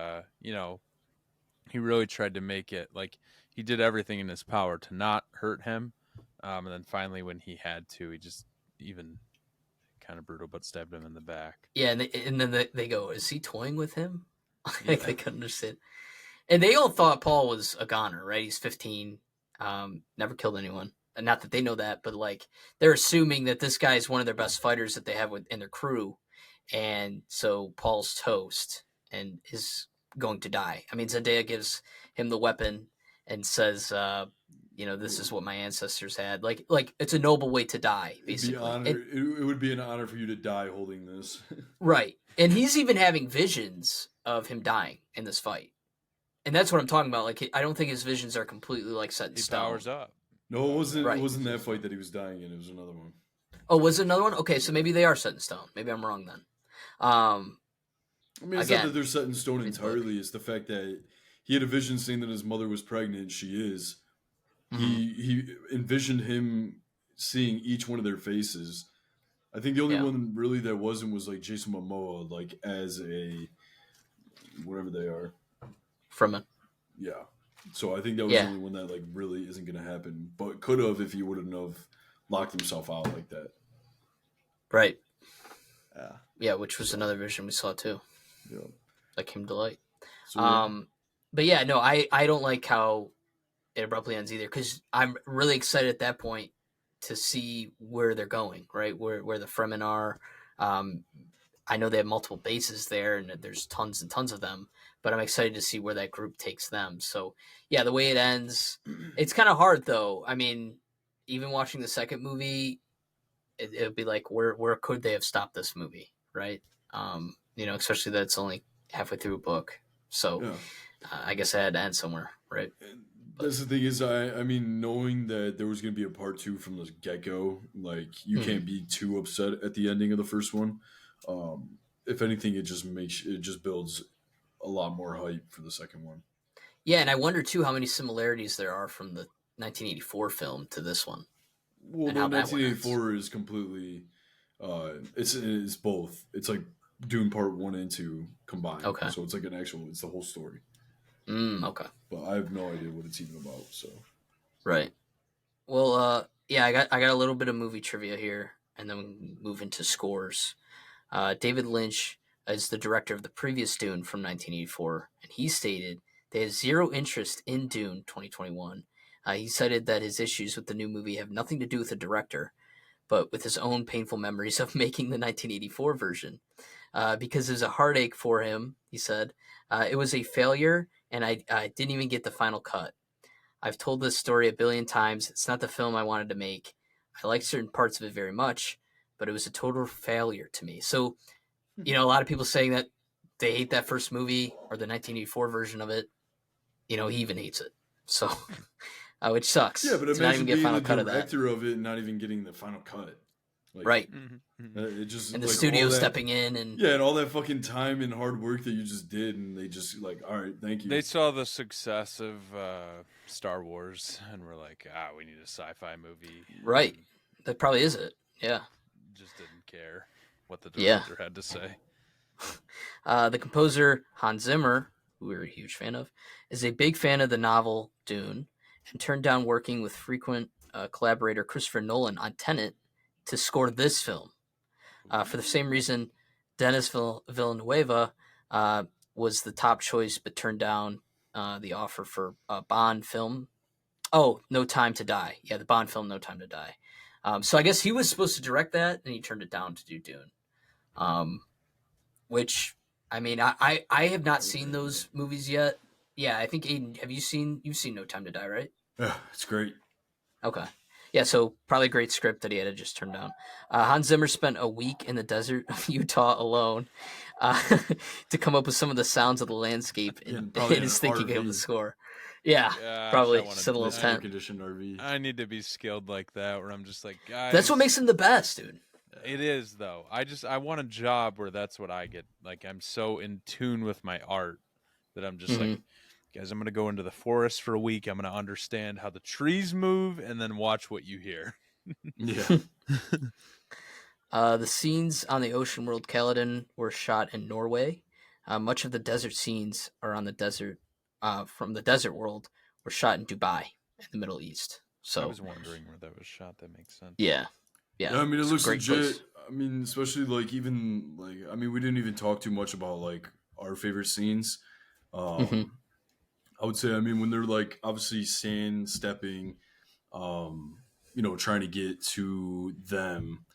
he really tried to make it like he did everything in his power to not hurt him, and then finally when he had to, he just even kind of brutal, but stabbed him in the back. Yeah, and then they go, "Is he toying with him?" They couldn't understand. And they all thought Paul was a goner, right? He's 15, never killed anyone. And not that they know that, but they're assuming that this guy is one of their best fighters that they have in their crew, and so Paul's toast and is going to die. I mean, Zendaya gives him the weapon and says, this is what my ancestors had. Like it's a noble way to die, basically. It would be an honor for you to die holding this. Right. And he's even having visions of him dying in this fight. And that's what I'm talking about. I don't think his visions are completely set in stone. He powers up. No, it wasn't. Right. It wasn't that fight that he was dying in. It was another one. Oh, was it another one? Okay, so maybe they are set in stone. Maybe I'm wrong then. I mean, it's not that they're set in stone entirely. It's the fact that he had a vision saying that his mother was pregnant. She is. Mm-hmm. He envisioned him seeing each one of their faces. I think the only one really that wasn't was Jason Momoa, as a whatever they are. Fremen. Yeah. So I think that was the only one that really isn't going to happen, but could have if he wouldn't have locked himself out like that. Right. Yeah. Yeah, which was another vision we saw too. Yeah. That came to light. So, but yeah, no, I don't like how it abruptly ends either, because I'm really excited at that point to see where they're going, right? Where the Fremen are. Um, I know they have multiple bases there, and there's tons and tons of them. But I'm excited to see where that group takes them. So yeah, the way it ends, it's kind of hard though. I mean, even watching the second movie, it would be like, where could they have stopped this movie, right? Especially that it's only halfway through a book. So Yeah. I guess I had to end somewhere, right? And But that's the thing is, I mean, knowing that there was going to be a part two from the get go, like you mhm. can't be too upset at the ending of the first one. If anything, it just builds a lot more hype for the second one. Yeah, and I wonder too how many similarities there are from the 1984 film to this one, Well, and no, how that one ends. 1984 is completely, it's both. It's like Dune Part One and Two combined, Okay. so it's like it's the whole story. Okay. But I have no idea what it's even about. So Right. Well, yeah, I got a little bit of movie trivia here, and then we move into scores. David Lynch is the director of the previous Dune from 1984, and he stated they have zero interest in Dune 2021. He cited that his issues with the new movie have nothing to do with the director, but with his own painful memories of making the 1984 version. Because it was a heartache for him, he said. It was a failure, and I didn't even get the final cut. I've told this story a billion times. It's not the film I wanted to make. I like certain parts of it very much, but it was a total failure to me. So, a lot of people saying that they hate that first movie or the 1984 version of it. He even hates it. So, which yeah, sucks but to not even imagine get a being final the cut of that. director of it and not even getting the final cut. Like Right. it just And the like all studio that. stepping in and Yeah, and all that fucking time and hard work that you just did, and they just like, all right, thank you. They saw the success of Star Wars and were like, we need a sci-fi movie, right. and That probably is it. Yeah. just didn't care what the Yeah. director had to say. The composer Hans Zimmer, who we're a huge fan of, is a big fan of the novel Dune and turned down working with frequent collaborator Christopher Nolan on Tenet to score this film. For the same reason, Denis Villeneuve was the top choice but turned down the offer for a Bond film. Oh, No Time to Die. Yeah, the Bond film No Time to Die. So I guess he was supposed to direct that, and he turned it down to do Dune. Um, which I mean, I have not seen those movies yet. Yeah, I think Aiden, you've seen No Time to Die, right? Yeah, it's great. Okay. Yeah, so probably a great script that he had to just turn down. Hans Zimmer spent a week in the desert of Utah alone uh, to come up with some of the sounds of the landscape Yeah, in, and probably in in an his thinking of the RV, score. Yeah, Gosh, I probably want just in a little nice to. air tent. conditioned RV. I need to be skilled like that, where I'm just like, That's what guys. makes him the best, dude. It is though. I want a job where that's what I get. Like I'm so in tune with my art that I'm just Mm-hmm. like, guys, I'm gonna go into the forest for a week. I'm gonna understand how the trees move, and then watch what you hear. Yeah, The scenes on the ocean world Caledon were shot in Norway. Much of the desert scenes are on the desert from the desert world were shot in Dubai in the Middle East. I So was wondering where that was shot. That makes sense. yeah, yeah, yeah. I mean, it it's a looks great legit. place. I mean, especially like even like I mean, we didn't even talk too much about like our favorite scenes. Hmm. Um, I would say, I mean, when they're like obviously sand stepping, um, trying to get to them,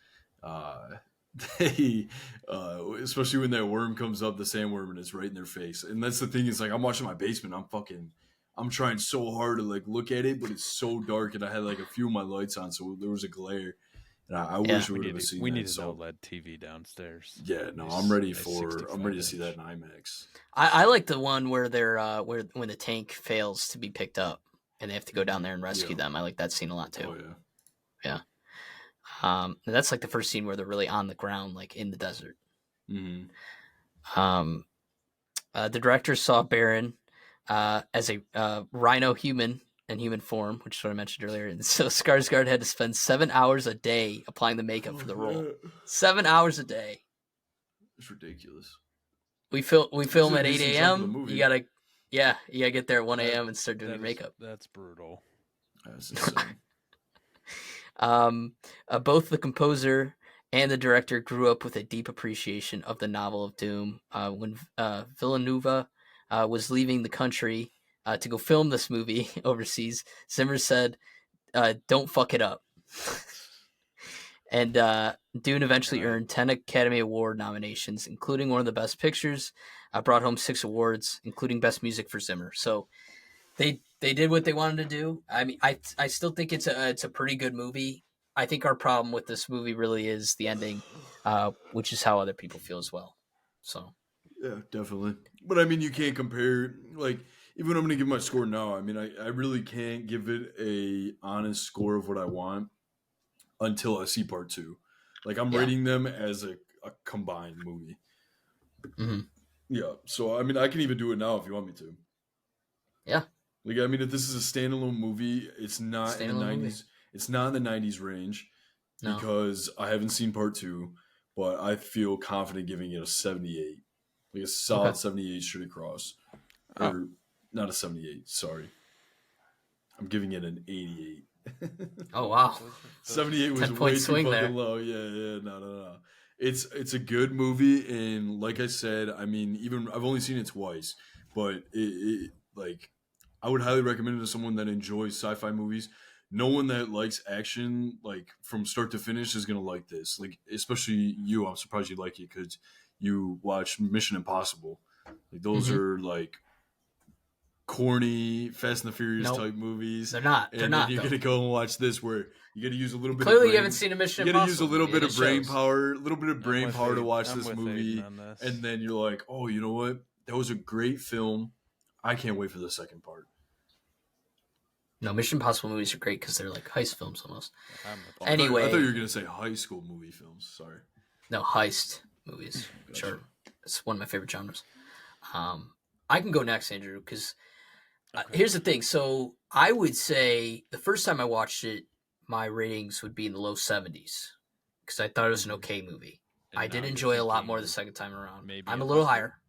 uh, they, especially when that worm comes up, the sandworm, and it's right in their face. And that's the thing is like, I'm watching my basement. I'm trying so hard to like look at it, but it's so dark, and I had like a few of my lights on, so there was a glare, and I Yeah, wish I would have seen We need that. an So OLED TV downstairs. yeah, no, Nice, nice I'm ready 65 to see that inch. in IMAX. I like the one where they're where when the tank fails to be picked up and they have to go down there and rescue Yeah. them. I like that scene a lot too. Oh yeah. Yeah. And that's like the first scene where they're really on the ground, like in the desert. Mm-hmm. Um, the director saw Baron as a rhino human in human form, which is what I mentioned earlier. And so Skarsgård had to spend 7 hours a day applying the makeup for the role. 7 hours a day. It's ridiculous. We That's film a at decent 8 chunk of the a.m. movie. You gotta get there at 1 That a.m. and start doing your makeup. that's brutal. That's insane. Both the composer and the director grew up with a deep appreciation of the novel of Doom. When Villeneuve was leaving the country to go film this movie overseas, Zimmer said, "Don't fuck it up." And Dune eventually earned 10 Academy Award nominations, including one of the Best Pictures. Brought home 6 awards, including Best Music for Zimmer. So they did what they wanted to do. I mean, I still think it's a pretty good movie. I think our problem with this movie really is the ending, which is how other people feel as well. So Yeah, definitely. But I mean, you can't compare. Like, even when I'm going to give my score now, I mean, I really can't give it a honest score of what I want until I see part two. Like, I'm Yeah. rating them as a combined movie. Mm-hmm. Yeah. So I mean, I can even do it now if you want me to. Yeah. Like, I mean, if this is a standalone movie, it's not in the Standalone movie. 90s. It's not in the 90s range No. because I haven't seen part two, but I feel confident giving it a 78. Like a solid 78 straight across. Or not a 78, sorry. I'm giving it an 88. Oh wow. 78 was 10-point way too swing fucking there. low. Yeah, no. It's a good movie, and like I said, I mean, even I've only seen it twice, but it like I would highly recommend it to someone that enjoys sci-fi movies. No one that likes action, like from start to finish, is gonna like this. Like, especially you. I'm surprised you like it because you watch Mission Impossible. Like, those are like corny Fast and the Furious Nope. type movies. They're not. And They're then not. you're gonna go and watch this where you got to use a little bit. Clearly, of brain, you haven't seen a Mission You got to use a Impossible little movie, bit and of it brain shows. power, a little bit of brain with power to Aiden. watch I'm this with movie, Aiden on this. and then you're like, oh, you know what? That was a great film. I can't wait for the second part. No, Mission Impossible movies are great because they're like heist films almost. Oh, Anyway, I thought you were gonna say high school movie films. Sorry. No, heist movies. Gotcha. Sure, it's one of my favorite genres. I can go next, Andrew, because here's the thing. So I would say the first time I watched it, my ratings would be in the low 70s because I thought it was an okay movie. And I now did you're enjoy it a lot thinking more the second time around. maybe I'm a little 100? higher,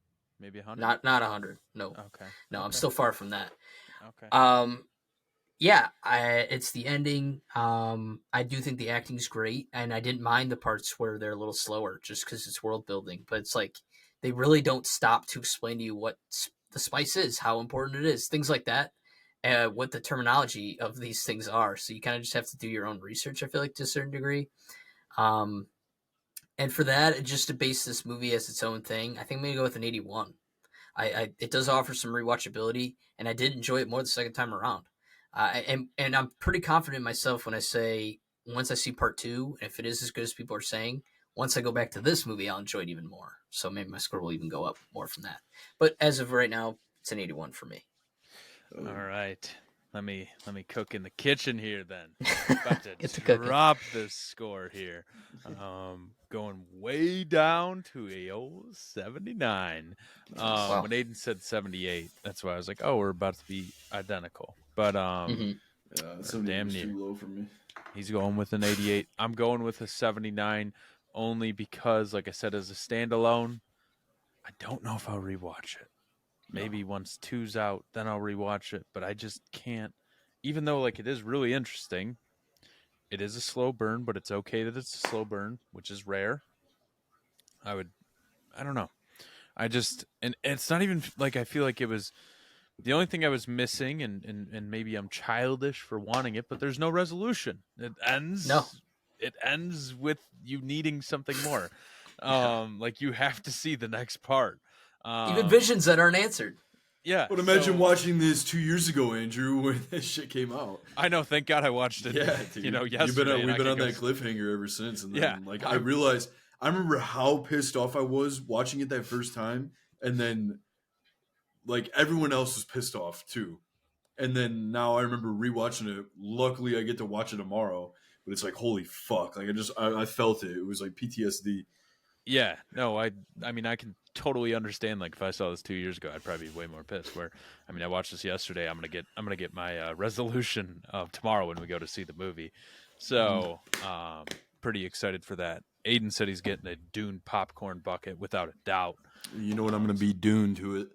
Maybe 100. not 100. No, Okay. no, I'm Okay. still far from that. Okay. Yeah, it's the ending. I do think the acting's great, and I didn't mind the parts where they're a little slower, just because it's world building. But it's like they really don't stop to explain to you what the spice is, how important it is, things like that, what the terminology of these things are. So you kind of just have to do your own research. I feel like to a certain degree. And for that, just to base this movie as its own thing, I think I'm gonna go with an 81. It does offer some rewatchability, and I did enjoy it more the second time around. And I'm pretty confident in myself when I say once I see part two, if it is as good as people are saying, once I go back to this movie, I'll enjoy it even more. So maybe my score will even go up more from that. But as of right now, it's an 81 for me. All right. Let me cook in the kitchen here then. About to Get to cooking. drop this score here. Going way down to a old 79. Wow. When Aiden said 78, that's why I was like, oh, we're about to be identical. But Yeah, 78 damn was near. too low for me. He's going with an 88. I'm going with a 79 only because, like I said, as a standalone, I don't know if I'll rewatch it. Maybe once two's out, then I'll rewatch it. But I just can't. Even though, like, it is really interesting, it is a slow burn, but it's okay that it's a slow burn, which is rare. I don't know. And it's not even like I feel like it was the only thing I was missing, and maybe I'm childish for wanting it, but there's no resolution. It ends. No. It ends with you needing something more. Like you have to see the next part. Even visions that aren't answered. Yeah. But imagine watching this 2 years ago, Andrew, when this shit came out. I know. Thank God I watched it. Yeah, dude. Yesterday. We've been on that cliffhanger ever since. And then, Yeah. I realized, I remember how pissed off I was watching it that first time. And then, like, everyone else was pissed off, too. And then now I remember rewatching it. Luckily, I get to watch it tomorrow. But it's like, holy fuck. Like, I felt it. It was like PTSD. Yeah. No, I mean, I can totally understand. Like, if I saw this 2 years ago, I'd probably be way more pissed. Where, I mean, I watched this yesterday. I'm gonna get my resolution tomorrow when we go to see the movie. So, pretty excited for that. Aiden said he's getting a Dune popcorn bucket without a doubt. You know what? I'm going to be Dune to it.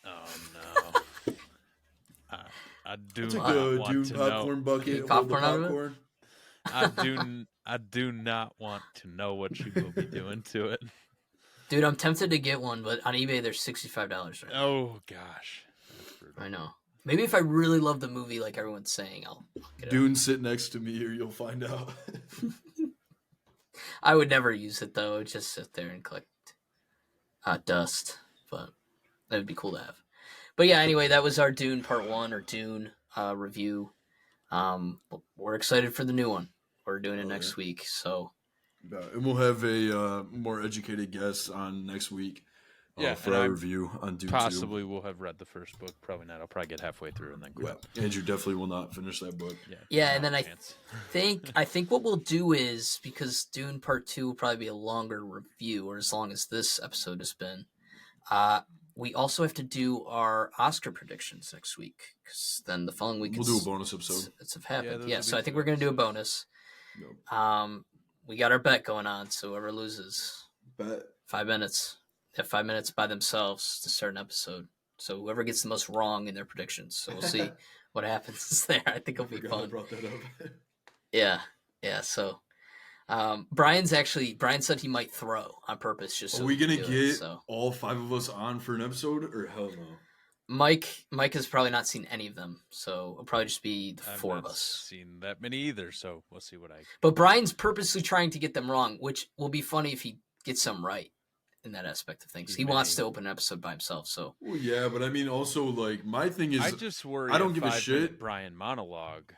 Oh no! I do I took not the want Dune to popcorn know. bucket. Popcorn Hold the out of it? popcorn. I do not want to know what you will be doing to it. Dude, I'm tempted to get one, but on eBay there's $65 right now. Oh gosh, that's brutal. I know. Maybe if I really love the movie, like everyone's saying, I'll get it. Dune, sit next to me, or you'll find out. I would never use it though. It'd just sit there and collect dust, but that would be cool to have. But yeah, anyway, that was our Dune Part 1 or Dune review. We're excited for the new one. We're doing it next week, so and we'll have a more educated guest on next week. For our review on Dune 2. Possibly we'll have read the first book. Probably not. I'll probably get halfway through and then quit. Yeah. Andrew definitely will not finish that book. Yeah, and then I think what we'll do is, because Dune Part 2 will probably be a longer review, or as long as this episode has been, we also have to do our Oscar predictions next week, because then the following week we'll do a bonus episode. It's happened. Yeah, so I think we're going to do a bonus. Yep. We got our bet going on, so whoever loses, Bet 5 minutes. They have 5 minutes by themselves to start an episode. So whoever gets the most wrong in their predictions. So we'll see what happens there. I think it'll be fun. I brought that up. Yeah. So Brian said he might throw on purpose. Just so are we gonna get all 5 of us on for an episode, or hell no? Mike has probably not seen any of them, so it'll probably just be the 4 of us. Seen that many either, so we'll see what I. But Brian's purposely trying to get them wrong, which will be funny if he gets some right. In that aspect of things, he wants to open an episode by himself. So, well, yeah, but I mean, also like my thing is, I just worry. I don't give a shit. Brian monologue,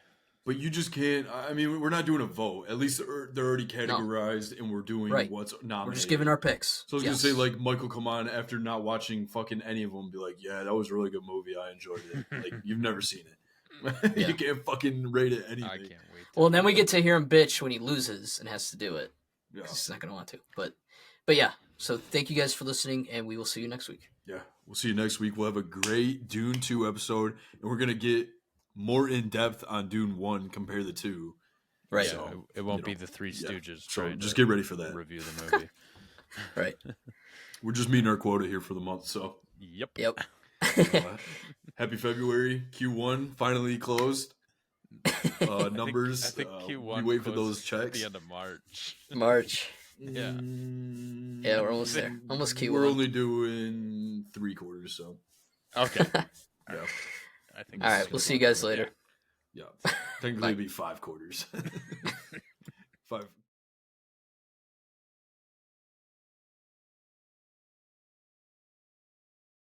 but you just can't. I mean, we're not doing a vote. At least they're already categorized, and we're doing what's nominated. We're just giving our picks. So I was gonna say, like, Michael, come on, after not watching fucking any of them, and be like, yeah, that was a really good movie. I enjoyed it. Like, you've never seen it. You can't fucking rate it anything. I can't wait. Well, then we get to hear him bitch when he loses and has to do it. Yeah, he's not gonna want to. But yeah. So thank you guys for listening, and we will see you next week. Yeah, we'll see you next week. We'll have a great Dune 2 episode, and we're going to get more in-depth on Dune 1 compared to the 2. Right. So, it won't be the Three Stooges. So just get ready for that. Review the movie. Right. We're just meeting our quota here for the month, so. Yep. Happy February. Q1 finally closed. Numbers. I think Q1 we wait for those checks. At the end of March. Yeah. Yeah, we're almost there. Almost Q1. We're only doing 3 quarters, so. Okay. Yeah. I think. All right. We'll see you guys later. Yeah. Technically, it'd be 5 quarters. 5.